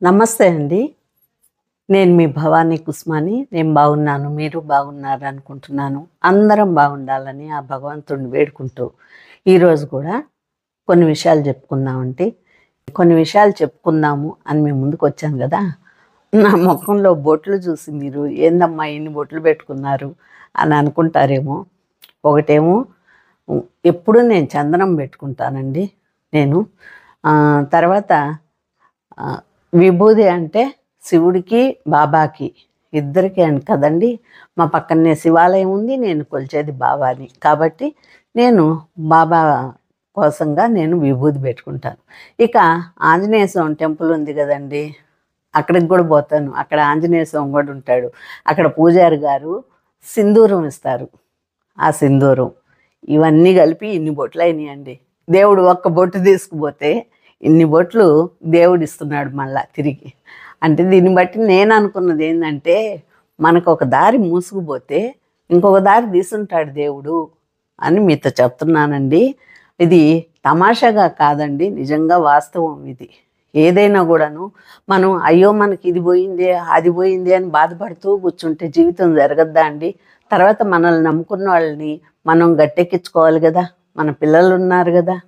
నమస్తే అండి. నేను మీ భవానీ కుస్మాని. నేను బాగున్నాను. మీరు బాగున్నారు అనుకుంటున్నాను. అందరం బాగుండాలని ఆ భగవంతుడిని వేడుకుంటూ, ఈరోజు కూడా కొన్ని విషయాలు చెప్పుకుందామండి. కొన్ని విషయాలు చెప్పుకుందాము అని మీ ముందుకొచ్చాను గదా! నా మొఖంలో బొట్లు చూసి మీరు ఏందమ్మా ఇన్ని బొట్లు పెట్టుకున్నారు అని అనుకుంటారేమో. ఒకటేమో ఎప్పుడూ నేను చందనం పెట్టుకుంటానండి నేను. తర్వాత విభూది అంటే శివుడికి బాబాకి ఇద్దరికి అని కదండి. మా పక్కనే శివాలయం ఉంది, నేను కొలిచేది బాబాని కాబట్టి నేను బాబా కోసంగా నేను విభూది పెట్టుకుంటాను. ఇక ఆంజనేయ స్వామి టెంపుల్ ఉంది కదండి, అక్కడికి కూడా పోతాను. అక్కడ ఆంజనేయ స్వామి కూడా ఉంటాడు. అక్కడ పూజారి గారు సింధూరం ఇస్తారు. ఆ సింధూరం ఇవన్నీ కలిపి ఇన్ని బొట్లు అయినాయండి. దేవుడు ఒక్క బొట్టు తీసుకుపోతే ఇన్ని బొట్లు దేవుడు ఇస్తున్నాడు మళ్ళా తిరిగి. అంటే దీన్ని బట్టి నేను అనుకున్నది ఏంటంటే, మనకు ఒక దారి మూసుకుపోతే ఇంకొక దారి తీసుంటాడు దేవుడు అని మీతో చెప్తున్నానండి. ఇది తమాషాగా కాదండి, నిజంగా వాస్తవం ఇది. ఏదైనా కూడాను మనం అయ్యో మనకి ఇది పోయిందే అది పోయిందే అని బాధపడుతూ కూర్చుంటే జీవితం జరగద్దా అండి? తర్వాత మనల్ని నమ్ముకున్న వాళ్ళని మనం గట్టెక్కించుకోవాలి కదా. మన పిల్లలు ఉన్నారు కదా.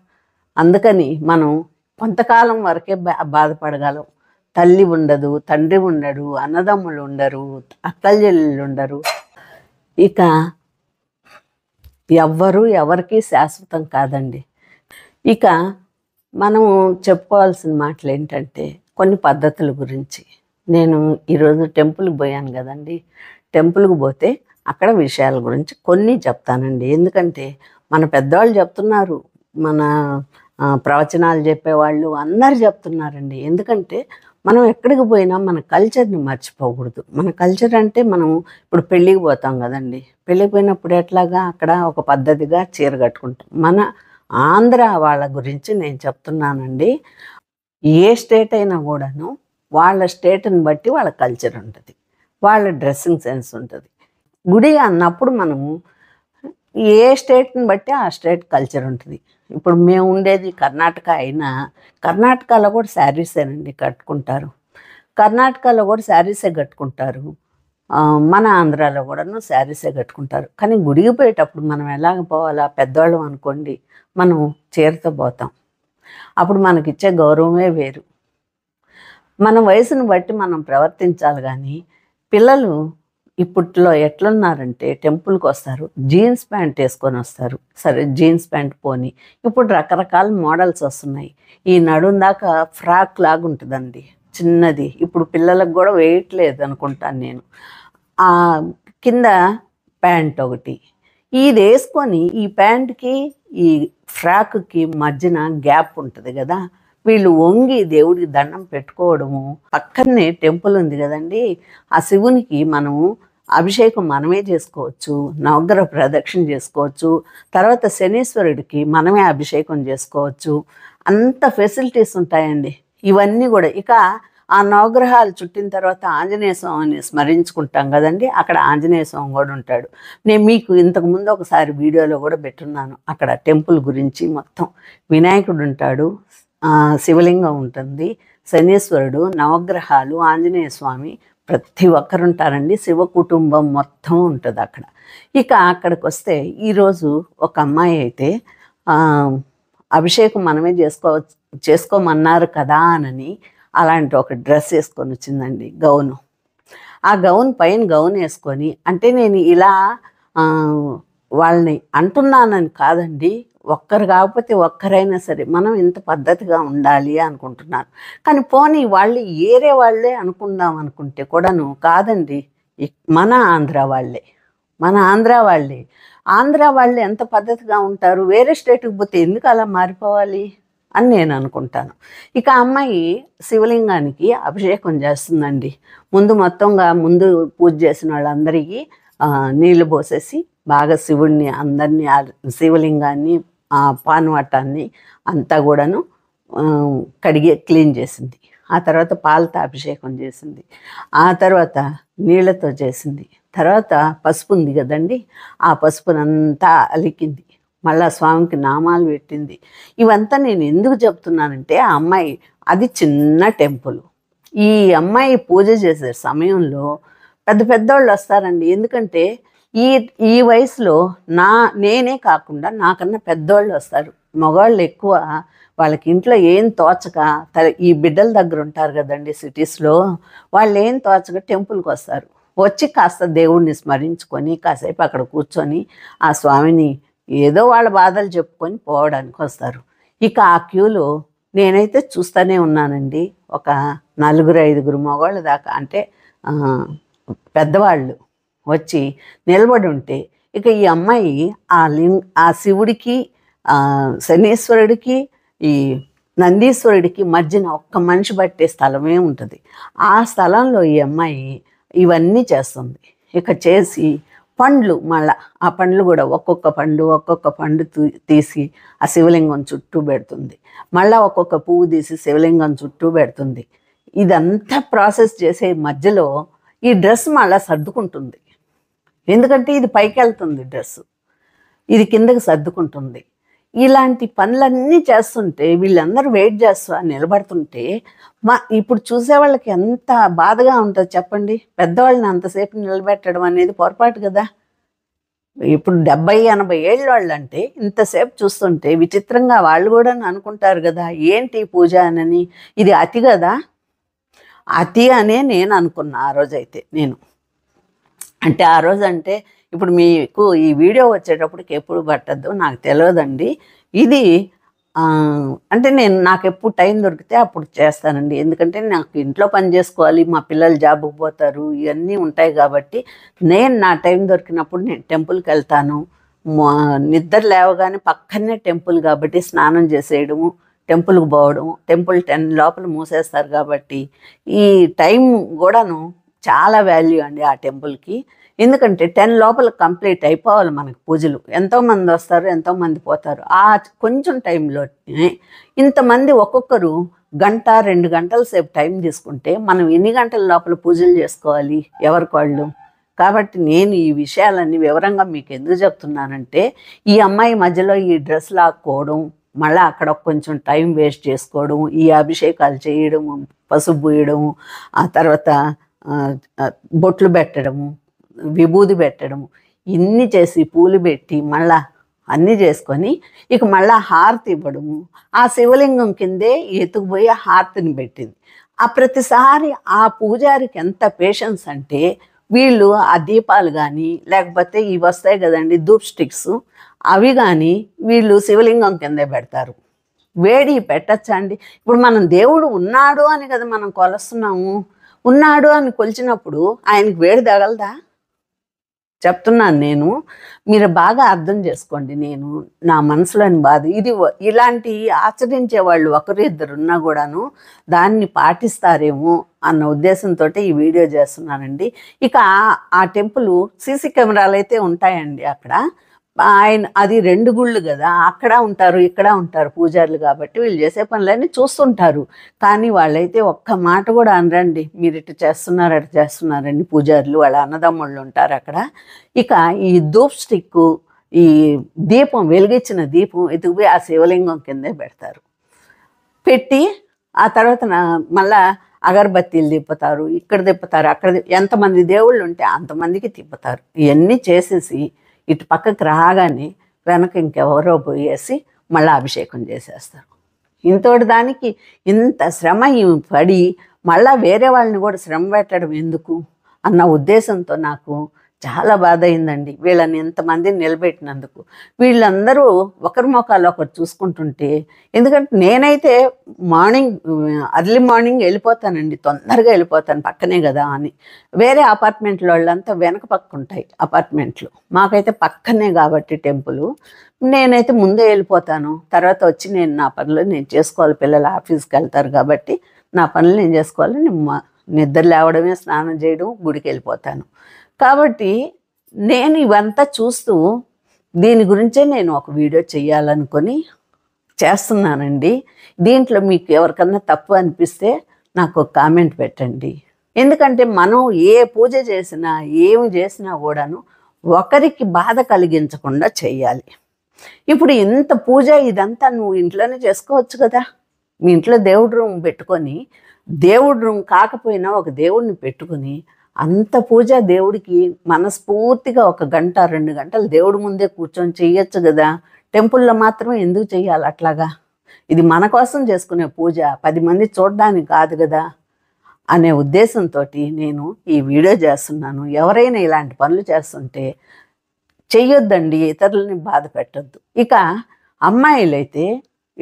అందుకని మనం కొంతకాలం వరకే బాధపడగలం. తల్లి ఉండదు, తండ్రి ఉండడు, అన్నదమ్ములు ఉండరు, అక్కలు చెల్లెళ్ళు ఉండరు. ఇక ఎవరికి శాశ్వతం కాదండి. ఇక మనము చెప్పుకోవాల్సిన మాటలు ఏంటంటే కొన్ని పద్ధతుల గురించి. నేను ఈరోజు టెంపుల్కి పోయాను కదండి. టెంపుల్కి పోతే అక్కడ విషయాల గురించి కొన్ని చెప్తానండి. ఎందుకంటే మన పెద్దవాళ్ళు చెప్తున్నారు, మన ప్రవచనాలు చెప్పేవాళ్ళు అందరు చెప్తున్నారండి. ఎందుకంటే మనం ఎక్కడికి పోయినా మన కల్చర్ని మర్చిపోకూడదు. మన కల్చర్ అంటే మనం ఇప్పుడు పెళ్ళికి పోతాం కదండి. పెళ్ళికి పోయినప్పుడు ఎట్లాగా అక్కడ ఒక పద్ధతిగా చీర కట్టుకుంటాం. మన ఆంధ్ర వాళ్ళ గురించి నేను చెప్తున్నానండి. ఏ స్టేట్ అయినా కూడాను వాళ్ళ స్టేట్ని బట్టి వాళ్ళ కల్చర్ ఉంటుంది, వాళ్ళ డ్రెస్సింగ్ సెన్స్ ఉంటుంది. గుడి అన్నప్పుడు మనము ఏ స్టేట్ని బట్టి ఆ స్టేట్ కల్చర్ ఉంటుంది. ఇప్పుడు మేము ఉండేది కర్ణాటక అయినా కర్ణాటకలో కూడా శారీసేనండి కట్టుకుంటారు. కర్ణాటకలో కూడా శారీసే కట్టుకుంటారు. మన ఆంధ్రాలో కూడాను శారీసే కట్టుకుంటారు. కానీ గుడికి పోయేటప్పుడు మనం ఎలాగ పోవాలా? పెద్దవాళ్ళం అనుకోండి, మనం చీరతో పోతాం. అప్పుడు మనకిచ్చే గౌరవమే వేరు. మన వయసును బట్టి మనం ప్రవర్తించాలి. కానీ పిల్లలు ఇప్పట్లో ఎట్లున్నారంటే టెంపుల్కి వస్తారు, జీన్స్ ప్యాంట్ వేసుకొని వస్తారు. సరే జీన్స్ ప్యాంట్ పోని, ఇప్పుడు రకరకాల మోడల్స్ వస్తున్నాయి. ఈ నడుం దాకా ఫ్రాక్ లాగా ఉంటుందండి, చిన్నది. ఇప్పుడు పిల్లలకు కూడా వేయట్లేదు అనుకుంటాను నేను. ఆ కింద ప్యాంట్ ఒకటి ఇది వేసుకొని, ఈ ప్యాంట్కి ఈ ఫ్రాక్కి మధ్యన గ్యాప్ ఉంటుంది కదా. వీళ్ళు వంగి దేవుడికి దండం పెట్టుకోవడము. పక్కనే టెంపుల్ ఉంది కదండి, ఆ శివునికి మనము అభిషేకం మనమే చేసుకోవచ్చు, నవగ్రహ ప్రదక్షిణ చేసుకోవచ్చు, తర్వాత శనీశ్వరుడికి మనమే అభిషేకం చేసుకోవచ్చు. అంత ఫెసిలిటీస్ ఉంటాయండి ఇవన్నీ కూడా. ఇక ఆ నవగ్రహాలు చుట్టిన తర్వాత ఆంజనేయ స్వామిని స్మరించుకుంటాం కదండి. అక్కడ ఆంజనేయ స్వామి కూడా ఉంటాడు. నేను మీకు ఇంతకుముందు ఒకసారి వీడియోలో కూడా పెట్టున్నాను. అక్కడ టెంపుల్ గురించి మొత్తం వినాయకుడు ఉంటాడు, శివలింగం ఉంటుంది, శనీశ్వరుడు, నవగ్రహాలు, ఆంజనేయ స్వామి, ప్రతి ఒక్కరు ఉంటారండి. శివ కుటుంబం మొత్తం ఉంటుంది అక్కడ. ఇక అక్కడికి వస్తే ఈరోజు ఒక అమ్మాయి అయితే అభిషేకం మనమే చేసుకోమన్నారు కదా అని అలాంటి ఒక డ్రెస్ వేసుకొని వచ్చిందండి, గౌను. ఆ గౌన్ పైన గౌన్ వేసుకొని, అంటే నేను ఇలా వాళ్ళని అంటున్నానని కాదండి, ఒక్కరు కాకపోతే ఒక్కరైనా సరే మనం ఇంత పద్ధతిగా ఉండాలి అనుకుంటున్నాను. కానీ పోనీ వాళ్ళు ఏరే వాళ్ళే అనుకుందాం అనుకుంటే కూడాను కాదండి, మన ఆంధ్ర వాళ్ళే, ఆంధ్ర వాళ్ళే ఎంత పద్ధతిగా ఉంటారు. వేరే స్టేట్కి పోతే ఎందుకు అలా మారిపోవాలి అని నేను అనుకుంటాను. ఇక అమ్మాయి శివలింగానికి అభిషేకం చేస్తుందండి. ముందు పూజ చేసిన వాళ్ళందరికీ నీళ్లు పోసేసి బాగా శివుడిని అందరినీ, శివలింగాన్ని, పానవటాన్ని అంతా కూడాను కడిగి క్లీన్ చేసింది. ఆ తర్వాత పాలతో అభిషేకం చేసింది. ఆ తర్వాత నీళ్లతో చేసింది. తర్వాత పసుపు ఉంది కదండి, ఆ పసుపునంతా అలికింది. మళ్ళా స్వామికి నామాలు పెట్టింది. ఇవంతా నేను ఎందుకు చెప్తున్నానంటే, ఆ అమ్మాయి అది చిన్న టెంపుల్, ఈ అమ్మాయి పూజ చేసే సమయంలో పెద్ద పెద్దవాళ్ళు వస్తారండి. ఎందుకంటే ఈ ఈ వయసులో నేనే కాకుండా నాకన్నా పెద్దవాళ్ళు వస్తారు. మగవాళ్ళు ఎక్కువ వాళ్ళకి ఇంట్లో ఏం తోచక ఈ బిడ్డల దగ్గర ఉంటారు కదండి సిటీస్లో, వాళ్ళు ఏం తోచక టెంపుల్కి వస్తారు. వచ్చి కాస్త దేవుణ్ణి స్మరించుకొని కాసేపు అక్కడ కూర్చొని ఆ స్వామిని ఏదో వాళ్ళ బాధలు చెప్పుకొని పోవడానికి వస్తారు. ఇక ఆ క్యూలో నేనైతే చూస్తూనే ఉన్నానండి. ఒక 4-5 మగవాళ్ళ దాకా, అంటే పెద్దవాళ్ళు వచ్చి నిలబడి ఉంటే, ఇక ఈ అమ్మాయి ఆ శివుడికి, శనీశ్వరుడికి, ఈ నందీశ్వరుడికి మధ్యన ఒక్క మనిషి పట్టే స్థలమే ఉంటుంది. ఆ స్థలంలో ఈ అమ్మాయి ఇవన్నీ చేస్తుంది. ఇక చేసి పండ్లు, మళ్ళా ఆ పండ్లు కూడా ఒక్కొక్క పండు తీసి ఆ శివలింగం చుట్టూ పెడుతుంది. మళ్ళీ ఒక్కొక్క పువ్వు తీసి శివలింగం చుట్టూ పెడుతుంది. ఇదంతా ప్రాసెస్ చేసే మధ్యలో ఈ డ్రెస్ మళ్ళీ సర్దుకుంటుంది. ఎందుకంటే ఇది పైకి వెళ్తుంది డ్రెస్సు, ఇది కిందకి సర్దుకుంటుంది. ఇలాంటి పనులన్నీ చేస్తుంటే వీళ్ళందరూ వెయిట్ చేస్తూ నిలబడుతుంటే ఇప్పుడు చూసేవాళ్ళకి ఎంత బాధగా ఉంటుంది చెప్పండి. పెద్దవాళ్ళని అంతసేపు నిలబెట్టడం అనేది పొరపాటు కదా. ఇప్పుడు 70-80 ఏళ్ళ వాళ్ళు అంటే ఇంతసేపు చూస్తుంటే విచిత్రంగా వాళ్ళు కూడా అనుకుంటారు కదా, ఏంటి పూజ అని. ఇది అతి కదా, అతి అనే నేను అనుకున్నా ఆ రోజైతే. అంటే ఆ రోజు అంటే ఇప్పుడు మీకు ఈ వీడియో వచ్చేటప్పటికి ఎప్పుడు పట్టద్దు నాకు తెలియదండి. ఇది అంటే నాకు ఎప్పుడు టైం దొరికితే అప్పుడు చేస్తానండి. ఎందుకంటే నాకు ఇంట్లో పని చేసుకోవాలి, మా పిల్లలు జాబ్కి పోతారు, ఇవన్నీ ఉంటాయి కాబట్టి నేను నా టైం దొరికినప్పుడు నేను టెంపుల్కి వెళ్తాను. నిద్ర లేవగానే పక్కనే టెంపుల్ కాబట్టి స్నానం చేసేయడము, టెంపుల్కి పోవడం. టెంపుల్ 10 లోపల మూసేస్తారు కాబట్టి ఈ టైం కూడాను చాలా వాల్యూ అండి ఆ టెంపుల్కి. ఎందుకంటే 10 లోపల కంప్లీట్ అయిపోవాలి మనకు పూజలు. ఎంతోమంది వస్తారు, ఎంతోమంది పోతారు. ఆ కొంచెం టైంలోనే ఇంతమంది ఒక్కొక్కరు 1-2 గంటల సేపు టైం తీసుకుంటే మనం ఎన్ని గంటల లోపల పూజలు చేసుకోవాలి ఎవరికి వాళ్ళు. కాబట్టి నేను ఈ విషయాలన్నీ వివరంగా మీకు ఎందుకు చెప్తున్నానంటే, ఈ అమ్మాయి మధ్యలో ఈ డ్రెస్ లాక్కోవడం, మళ్ళీ అక్కడ కొంచెం టైం వేస్ట్ చేసుకోవడం, ఈ అభిషేకాలు చేయడము, పసుపు పూయడము, ఆ తర్వాత బొట్లు పెట్టడము, విభూది పెట్టడము, ఇన్ని చేసి పూలు పెట్టి మళ్ళా అన్నీ చేసుకొని ఇక మళ్ళీ హారతి ఇవ్వడము. ఆ శివలింగం కిందే ఎత్తుకుపోయి హారతిని పెట్టింది. ఆ ప్రతిసారి ఆ పూజారికి ఎంత పేషెన్స్ అంటే, వీళ్ళు ఆ దీపాలు కానీ లేకపోతే ఇవి వస్తాయి కదండి ధూప్ స్టిక్స్, అవి కానీ వీళ్ళు శివలింగం కిందే పెడతారు. వేడి పెట్టచ్చా అండి? ఇప్పుడు మనం దేవుడు ఉన్నాడు అని కదా మనం కొలుస్తున్నాము. ఉన్నాడు అని కొలిచినప్పుడు ఆయనకి వేడి తగలదా? చెప్తున్నాను నేను, మీరు బాగా అర్థం చేసుకోండి. నేను నా మనసులోని బాధ ఇది. ఇలాంటి ఆచరించే వాళ్ళు ఒకరిద్దరు ఉన్నా కూడాను దాన్ని పాటిస్తారేమో అన్న ఉద్దేశంతో ఈ వీడియో చేస్తున్నానండి. ఇక ఆ టెంపుల్ సీసీ కెమెరాలు అయితే ఉంటాయండి అక్కడ. అది 2 గుళ్ళు కదా, అక్కడ ఉంటారు ఇక్కడ ఉంటారు పూజారులు కాబట్టి వీళ్ళు చేసే పనులన్నీ చూస్తుంటారు. కానీ వాళ్ళైతే ఒక్క మాట కూడా అనరండి, మీరు ఇటు చేస్తున్నారు అటు చేస్తున్నారండి. పూజారులు వాళ్ళ అన్నదమ్ముళ్ళు ఉంటారు అక్కడ. ఇక ఈ ధూప్ స్టిక్, ఈ దీపం, వెలిగించిన దీపం ఎత్తుకుపోయి ఆ శివలింగం కిందే పెడతారు. పెట్టి ఆ తర్వాత మళ్ళా అగరబత్తీలు తిప్పుతారు, ఇక్కడ తిప్పుతారు, అక్కడ ఎంతమంది దేవుళ్ళు ఉంటే అంతమందికి తిప్పుతారు. ఇవన్నీ చేసేసి ఇటు పక్కకి రాగానే వెనక ఇంకెవరో పోయేసి మళ్ళీ అభిషేకం చేసేస్తారు. ఇంతటి దానికి ఇంత శ్రమ పడి మళ్ళీ వేరే వాళ్ళని కూడా శ్రమ పెట్టడం ఎందుకు అన్న ఉద్దేశంతో నాకు చాలా బాధ అయిందండి. వీళ్ళని ఎంతమందిని నిలబెట్టినందుకు. వీళ్ళందరూ ఒకరి ముఖాలు ఒకరు చూసుకుంటుంటే, ఎందుకంటే నేనైతే అర్లీ మార్నింగ్ వెళ్ళిపోతానండి, తొందరగా వెళ్ళిపోతాను, పక్కనే కదా అని. వేరే అపార్ట్మెంట్లో వాళ్ళంతా వెనక పక్క ఉంటాయి అపార్ట్మెంట్లు, మాకైతే పక్కనే కాబట్టి టెంపుల్. నేనైతే ముందే వెళ్ళిపోతాను, తర్వాత వచ్చి నేను నా పనులు నేను చేసుకోవాలి. పిల్లలు ఆఫీస్కి వెళ్తారు కాబట్టి నా పనులు నేను చేసుకోవాలి. నిద్ర లేవడమే, స్నానం చేయడం, గుడికి వెళ్ళిపోతాను. కాబట్టి నేను ఇవంతా చూస్తూ దీని గురించే నేను ఒక వీడియో చేయాలనుకొని చేస్తున్నానండి. దీంట్లో మీకు ఎవరికన్నా తప్పు అనిపిస్తే నాకు ఒక కామెంట్ పెట్టండి. ఎందుకంటే మనం ఏ పూజ చేసినా ఏమి చేసినా కూడాను ఒకరికి బాధ కలిగించకుండా చేయాలి. ఇప్పుడు ఇంత పూజ ఇదంతా నువ్వు ఇంట్లోనే చేసుకోవచ్చు కదా. మీ ఇంట్లో దేవుడి రూమ్ పెట్టుకొని, దేవుడి రూమ్ కాకపోయినా ఒక దేవుడిని పెట్టుకొని అంత పూజ దేవుడికి మనస్ఫూర్తిగా 1 గంట 2 గంటలు దేవుడి ముందే కూర్చొని చెయ్యొచ్చు కదా. టెంపుల్లో మాత్రమే ఎందుకు చెయ్యాలి అట్లాగా? ఇది మన కోసం చేసుకునే పూజ, 10 మంది చూడడానికి కాదు కదా అనే ఉద్దేశంతో నేను ఈ వీడియో చేస్తున్నాను. ఎవరైనా ఇలాంటి పనులు చేస్తుంటే చెయ్యొద్దండి, ఇతరులని బాధ పెట్టద్దు. ఇక అమ్మాయిలైతే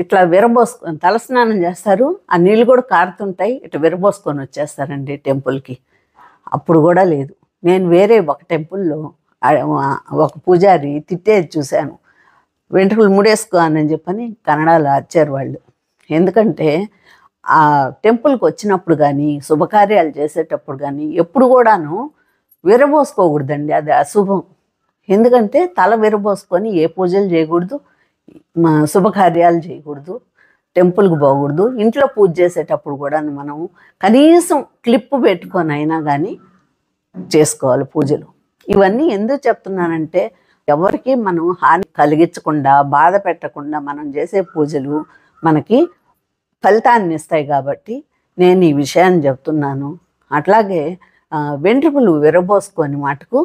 ఇట్లా విరబోసుకొని తలస్నానం చేస్తారు, ఆ నీళ్ళు కూడా కారుతుంటాయి, ఇట్లా విరబోసుకొని వచ్చేస్తారండి టెంపుల్కి. అప్పుడు కూడా లేదు. నేను వేరే ఒక టెంపుల్లో ఒక పూజారి తిట్టేది చూశాను. వెంట్రుకలు ముడేసుకో అని చెప్పని కన్నడలో అరిచారు వాళ్ళు. ఎందుకంటే ఆ టెంపుల్కి వచ్చినప్పుడు కానీ, శుభకార్యాలు చేసేటప్పుడు కానీ ఎప్పుడు కూడాను విరబోసుకోకూడదండి, అది అశుభం. ఎందుకంటే తల విరబోసుకొని ఏ పూజలు చేయకూడదు, శుభకార్యాలు చేయకూడదు, టెంపుల్కి పోకూడదు. ఇంట్లో పూజ చేసేటప్పుడు కూడా మనం కనీసం క్లిప్ పెట్టుకొని అయినా కానీ చేసుకోవాలి పూజలు. ఇవన్నీ ఎందుకు చెప్తున్నానంటే ఎవరికి మనం హాని కలిగించకుండా, బాధ పెట్టకుండా మనం చేసే పూజలు మనకి ఫలితాన్ని ఇస్తాయి కాబట్టి నేను ఈ విషయాన్ని చెప్తున్నాను. అట్లాగే వెంట్రుకలు విరబోసుకొని మటుకు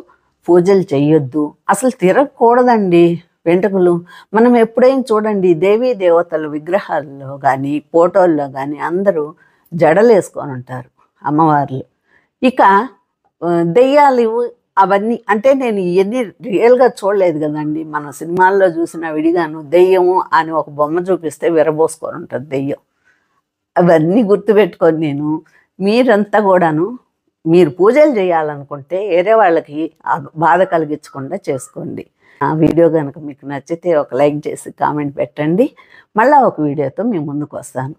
పూజలు చెయ్యొద్దు, అసలు తిరగకూడదండి వెంట్రుకలు. మనం ఎప్పుడైనా చూడండి, దేవీ దేవతల విగ్రహాల్లో కానీ ఫోటోల్లో కానీ అందరూ జడలు వేసుకొని ఉంటారు అమ్మవార్లు. ఇక దెయ్యాలు అవన్నీ అంటే నేను ఇవన్నీ రియల్గా చూడలేదు కదండి, మన సినిమాల్లో చూసిన విడిగాను దెయ్యము అని ఒక బొమ్మ చూపిస్తే విరబోసుకొని ఉంటుంది దెయ్యం. అవన్నీ గుర్తుపెట్టుకొని నేను మీరంతా కూడాను మీరు పూజలు చేయాలనుకుంటే వేరే వాళ్ళకి బాధ కలిగించకుండా చేసుకోండి. ఆ వీడియో కనుక మీకు నచ్చితే ఒక లైక్ చేసి కామెంట్ పెట్టండి. మళ్ళీ ఒక వీడియోతో మీ ముందుకు వస్తాను.